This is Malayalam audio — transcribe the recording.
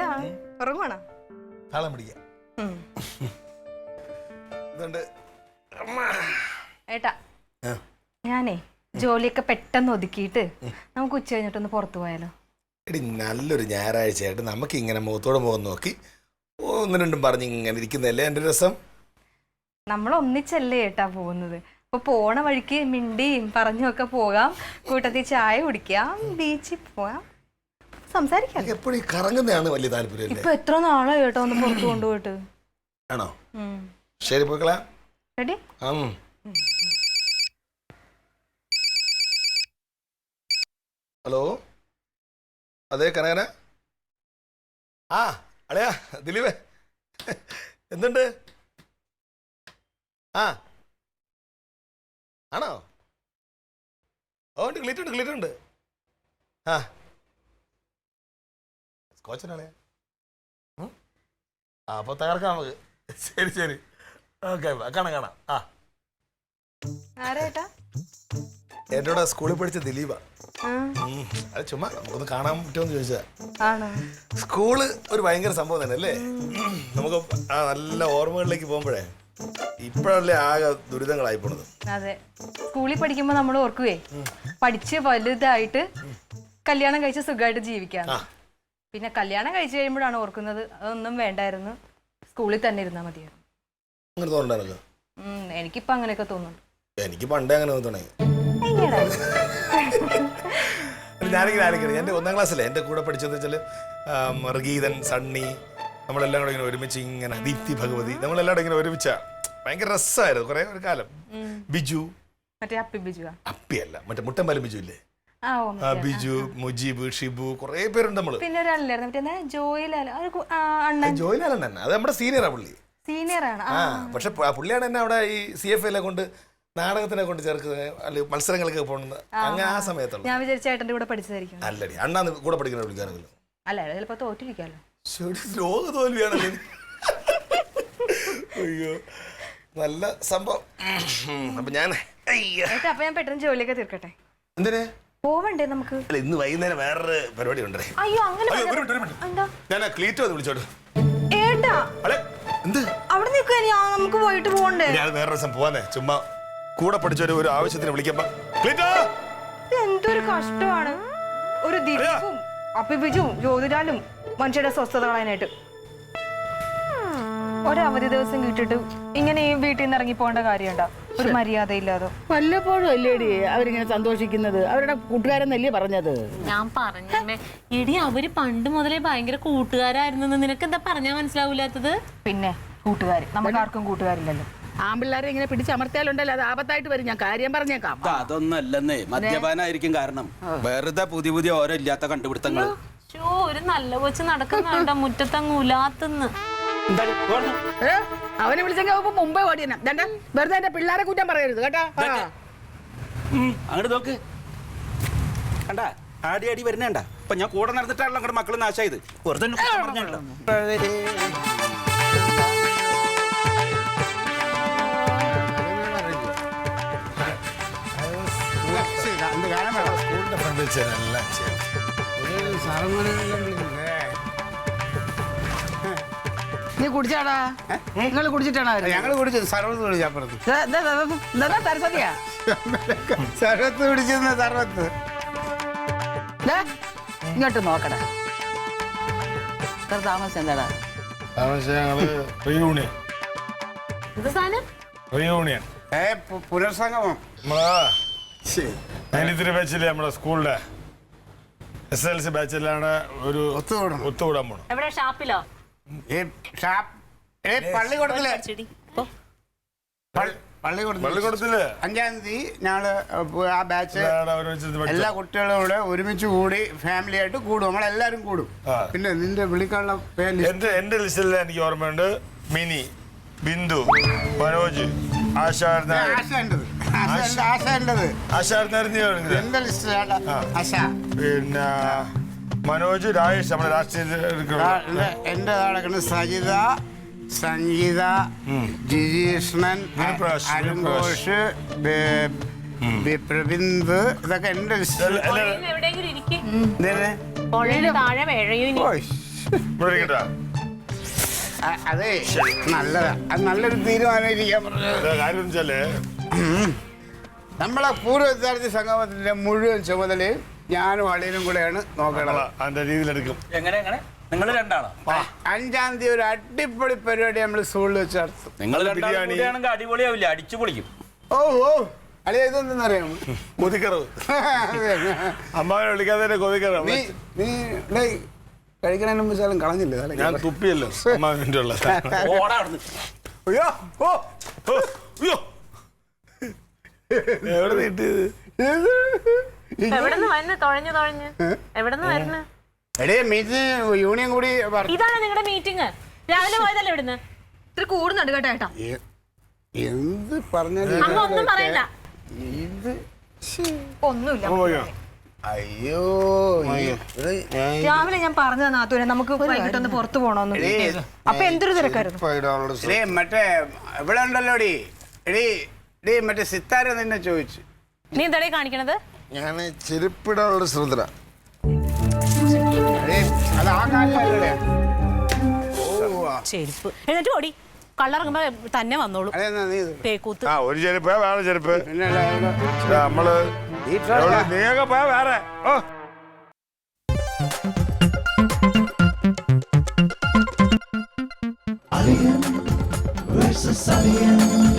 ഏട്ടാ ഉറങ്ങണോ? താളം പിടിക്കാം. ഏട്ടാ ഞാനേ ജോലിയൊക്കെ പെട്ടെന്ന് ഒതുക്കിയിട്ട് നമുക്ക് ഉച്ച കഴിഞ്ഞിട്ടൊന്ന് പുറത്തു പോയാലോ? എടി നല്ലൊരു ഞായറാഴ്ചയായിട്ട് നമുക്ക് ഇങ്ങനെ മുഖത്തോടെ മുഖം നോക്കി ഒന്നും രണ്ടും പറഞ്ഞ് ഇങ്ങനെ ഇരിക്കുന്നതല്ലേ എൻ്റെ രസം. നമ്മൾ ഒന്നിച്ചല്ലേ ഏട്ടാ പോകുന്നത്. അപ്പൊ പോണ വഴിക്ക് മിണ്ടിയും പറഞ്ഞുമൊക്കെ പോകാം, കൂട്ടത്തിൽ ചായ കുടിക്കാം, ബീച്ചിൽ പോകാം, സംസാരിക്കാം. എപ്പോഴും കറങ്ങുന്നതാണ് വലിയ താല്പര്യം. ഇപ്പൊ എത്ര നാളായി ഏട്ടാ ഒന്ന് പുറത്തു കൊണ്ടുപോയിട്ട്. ആണോ? ശരി പോക്കളാ. റെഡി? ഹലോ, അതെ കനകന. ആ അളയാ ദിലീപേ, എന്തുണ്ട്? ആ ആണോ? ഓ ഉണ്ട്, ക്ലീറ്റുണ്ട്. ആ സ്കോച്ചനാളയാ. ആ അപ്പോൾ തകർക്കാം നമുക്ക്. ശരി ഓക്കെ, കാണാം. ആ ആരേട്ടാ? എന്നോട് സ്കൂളിൽ പഠിച്ച ദിലീപാ. അത് ചുമ്മാ നമുക്കൊന്ന് കാണാൻ പറ്റുമെന്ന് ചോദിച്ചാ. സ്കൂള് ഒരു ഭയങ്കര സംഭവം തന്നെ അല്ലേ? നമുക്ക് ആ നല്ല ഓർമ്മകളിലേക്ക് പോകുമ്പോഴേ ഇപ്പോഴല്ലേ ആകെ ദുരിതങ്ങളായി പോണത്. അതെ, സ്കൂളിൽ പഠിക്കുമ്പോ നമ്മൾ ഓർക്കുവേ പഠിച്ച് വലുതായിട്ട് കല്യാണം കഴിച്ച് സുഖമായിട്ട് ജീവിക്കാം. പിന്നെ കല്യാണം കഴിച്ചു കഴിയുമ്പോഴാണ് ഓർക്കുന്നത് അതൊന്നും വേണ്ടായിരുന്നു, സ്കൂളിൽ തന്നെ ഇരുന്നാ മതിയായിരുന്നു. അങ്ങനെ തോന്നണ്ടോ? എനിക്കിപ്പോ അങ്ങനെയൊക്കെ തോന്നുന്നു. എനിക്ക് പണ്ടേ അങ്ങനെ തോന്നണേ. ഞാനിങ്ങനെ ആലോചിക്കണം, എൻ്റെ 1ാം ക്ലാസ്സിലെ എൻ്റെ കൂടെ പഠിച്ചതെന്ന് വെച്ചാൽ മർഗീതൻ, സണ്ണി, നമ്മളെല്ലാം കൂടെ ഇങ്ങനെ ഒരുമിച്ച് ഇങ്ങനെ ദീപ്തി, ഭഗവതി, നമ്മളെല്ലാം ഇങ്ങനെ ഒരുമിച്ച ഭയങ്കര രസമായിരുന്നു കുറേ ഒരു കാലം. ബിജു, മറ്റേ അപ്പിയല്ല മറ്റേ മുട്ടമ്പാലം ബിജു ഇല്ലേ? ബിജു, മുജീബ്, ഷിബു, കുറെ പേരുണ്ട് നമ്മള്. പിന്നെ ജോയിലാലൻ തന്നെ, അത് നമ്മുടെ സീനിയറാ പുള്ളി. സീനിയറാണ്. പക്ഷെ പുള്ളിയാണ് എന്നെ അവിടെ ഈ CFA കൊണ്ട് നാടകത്തിനെ കൊണ്ട് ചേർക്കുന്നത്, അല്ലെങ്കിൽ മത്സരങ്ങൾക്ക് പോകുന്നത്. അങ്ങനെ ആ സമയത്തുള്ള ഞാൻ വിചാരിച്ച ചേട്ടൻ്റെ കൂടെ പഠിച്ചതായിരിക്കും. അല്ലടി, അണ്ണാന്ന് കൂടെ പഠിക്കുന്ന വിളിക്കാറില്ല. അല്ല ചിലപ്പോ തോറ്റിരിക്കാലോ. ലോക തോൽവിയാണല്ലേ. അയ്യോ നല്ല സംഭവം. അപ്പൊ ഞാൻ പെട്ടെന്ന് ജോലിയൊക്കെ തീർക്കട്ടെ. എന്തിനാ പോവണ്ടേ നമുക്ക്? അല്ല ഇന്ന് വൈകുന്നേരം വേറൊരു പരിപാടി ഉണ്ടേ. അയ്യോ അങ്ങനെ ഞാൻ ക്ലീറ്റോ വിളിച്ചോട്ട്. ഏട്ടാ എന്ത് അവിടെ നിൽക്കുക, നമുക്ക് പോയിട്ട് പോകണ്ടേ? ഞാൻ വേറെ ദിവസം പോവാന്നേ, ചുമ്മാ കൂടെ പഠിച്ചൊരു ഒരു ആവശ്യത്തിന് വിളിക്കുമ്പോ. എന്തൊരു കഷ്ടമാണ്, ഒരു ദിലീപും അപ്പിബിജും ജ്യോതിലാലും മനുഷ്യരുടെ സ്വസ്ഥത കളയാനായിട്ട്. ഒരവധി ദിവസം കിട്ടിട്ട് ഇങ്ങനെ ഈ വീട്ടിൽ നിന്ന് ഇറങ്ങി പോകേണ്ട കാര്യമുണ്ടോ? ഒരു മര്യാദ ഇല്ലാതോ? വല്ലപ്പോഴും അല്ലേടി അവരിങ്ങനെ സന്തോഷിക്കുന്നത്, അവരുടെ കൂട്ടുകാരെന്നല്ലേ പറഞ്ഞത്. ഞാൻ പറഞ്ഞേ എടി, അവര് പണ്ട് മുതലേ ഭയങ്കര കൂട്ടുകാരായിരുന്നു. നിനക്ക് എന്താ പറഞ്ഞാ മനസ്സിലാവൂലാത്തത്? പിന്നെ കൂട്ടുകാര്, നമുക്ക് ആർക്കും കൂട്ടുകാരില്ലല്ലോ. ആമ്പിള്ളാരെ ഇങ്ങനെ പിടിച്ചമർത്തിയാലുണ്ടല്ലോ അത് ആപത്തായിട്ട് വരും. ഞാൻ കാര്യം പറഞ്ഞേക്കാം. അതൊന്നും അല്ലെന്നേ, മദ്യപാനായിരിക്കും കാരണം. വെറുതെ പുതിയ ഓരോ ഇല്ലാത്ത കണ്ടുപിടുത്തങ്ങൾ. ഒരു നല്ല കൊച്ചു നടക്കുന്നുണ്ട മുറ്റത്തങ്ങൂലാത്തുന്ന്. അവനെ വിളിച്ചെങ്കിൽ മുമ്പേ ഓടിയന. വെറുതെ എന്റെ പിള്ളേരെ കുറ്റം പറയരുത് കേട്ടാ. അങ്ങോട്ട് നോക്ക്, കണ്ടാ ആടി വരുന്നേണ്ട. ഇപ്പൊ ഞാൻ കൂടെ നടന്നിട്ടാണല്ലോ അങ്ങോട്ട് മക്കള് നാശായത്. വെറുതെ പറഞ്ഞല്ലോ. സ്കൂളിന്റെ ഫ്രണ്ടിൽ എല്ലാം നീ കുടിച്ചാടാ? നിങ്ങൾ കുടിച്ചിട്ടാണോ? ഞങ്ങൾ കുടിച്ചത് സർവത്ത് കുടിച്ചപ്പുറത്ത്. സരസ്വതിയാ സർവത്ത് കുടിച്ചിരുന്ന സർവത്ത്. ഇങ്ങോട്ട് നോക്കടാ. താമസം എന്താടാ? പുനർസംഗമം. ബാച്ചിലെ നമ്മുടെ സ്കൂളിലെ SLC ബാച്ചിലാണ് ഒരു ഒത്തുകൂടാൻ പോണം. എവിടെ? ഷാപ്പിലോ? പള്ളിക്കൂടത്തില് 5-ാം തീയതി ഞങ്ങള് ആ ബാച്ച് എല്ലാ കുട്ടികളും കൂടെ ഒരുമിച്ച് കൂടി ഫാമിലി ആയിട്ട് കൂടും. നമ്മളെല്ലാരും കൂടും. പിന്നെ നിന്റെ വിളിക്കാനുള്ള പേര് എന്റെ ലിസ്റ്റിൽ എനിക്ക് ഓർമ്മയുണ്ട്. മിനി, ബിന്ദു, മനോജ്, ആശാന്റെ പിന്നെ മനോജ്, രാജേഷ്, നമ്മുടെ രാഷ്ട്രീയ. എന്റെ നടക്കുന്ന സജിത, സംഗീത, ജിജീഷ്ണൻ, അരുൺഘോഷ്, പ്രബിന്ദ്, ഇതൊക്കെ എന്റെ ലിസ്റ്റ്. ഇവിടെ ഇരിക്കട്ടാ. അതെ നല്ലതാ, അത് നല്ലൊരു തീരുമാനമായിരിക്കാൻ പറഞ്ഞത്. ഇതാ കാര്യം എന്ന് വെച്ചാല് നമ്മളെ പൂർവ്വ വിദ്യാർത്ഥി സംഗമത്തിന്റെ മുഴുവൻ ചുമതലയും ഞാനും അളിയനും കൂടെയാണ് നോക്കണത്. അതിന്റെ രീതിയിലെടുക്കും. എങ്ങനെ നിങ്ങൾ രണ്ടാണോ? 5-ാം തീയതി ഒരു അടിപൊളി പരിപാടി നമ്മൾ സ്കൂളിൽ വെച്ച് നടത്തും. നിങ്ങൾ ബിരിയാണി. കൂടിയാണെങ്കിൽ അടിപൊളിയാവില്ല, അടിച്ചു പൊളിക്കും. ഓ അളിയ ഇതൊന്നെന്നറിയാമോ? കൊതിക്കറവ്. അമ്മാവനെ വിളിക്കാതെ കൊതിക്കറവ്. നീ കഴിക്കണതിന് മുമ്പ് ശാലം കളഞ്ഞില്ലേ? ഞാൻ തുപ്പിയല്ലോ അമ്മാവൻ്റെ ഉള്ള. ഓടാ അവിടുന്ന്. അയ്യോ ഓ അയ്യോ എവിടെ നീട്ടിയത്? എവിടെന്ന് വരുന്നു? തുഴഞ്ഞു എവിടെന്ന് വരുന്നു? എടേ മീറ്റിംഗ് യൂണിയൻ കൂടി ഇതാണ് നിങ്ങളുടെ മീറ്റിംഗ്? രാവിലെ പോയതല്ലേ ഇവിടുന്ന്? ഇത്ര കൂടുന്നുണ്ട് കേട്ടോ ഏട്ടാ. എന്ത് പറഞ്ഞാലും അമ്മ ഒന്നും പറയണ്ട. ഇത് ഒന്നുമില്ല. അയ്യോ രാവിലെ ഞാൻ പറഞ്ഞതാ നാത്തൂനെ നമുക്ക് വൈകിട്ടൊന്ന് പുറത്തു പോണോന്ന്. അപ്പൊ എന്തൊരു തിരക്കായിരുന്നു. മറ്റേ ഇവിടെ ഉണ്ടല്ലോ എടീ മറ്റേ സിത്താര നിന്നെ ചോദിച്ചു. നീ എന്താടേ കാണിക്കണത്? ഞാൻ ചെരുപ്പിടാനുള്ള ശ്രദ്ധ. അത് ആ കാലല്ലേ? ചെരുപ്പ് എന്നിട്ട് ഓടി കള്ളറങ്ങുമ്പോ തന്നെ വന്നോളൂ. അതെന്നാ നീ തേക്കൂത്ത്. ആ ഒരു ചെരുപ്പ് വേറെ ചെരുപ്പ്. പിന്നെ നമ്മള് നീയൊക്കെ പോയാ വേറെ. Alien versus Alien.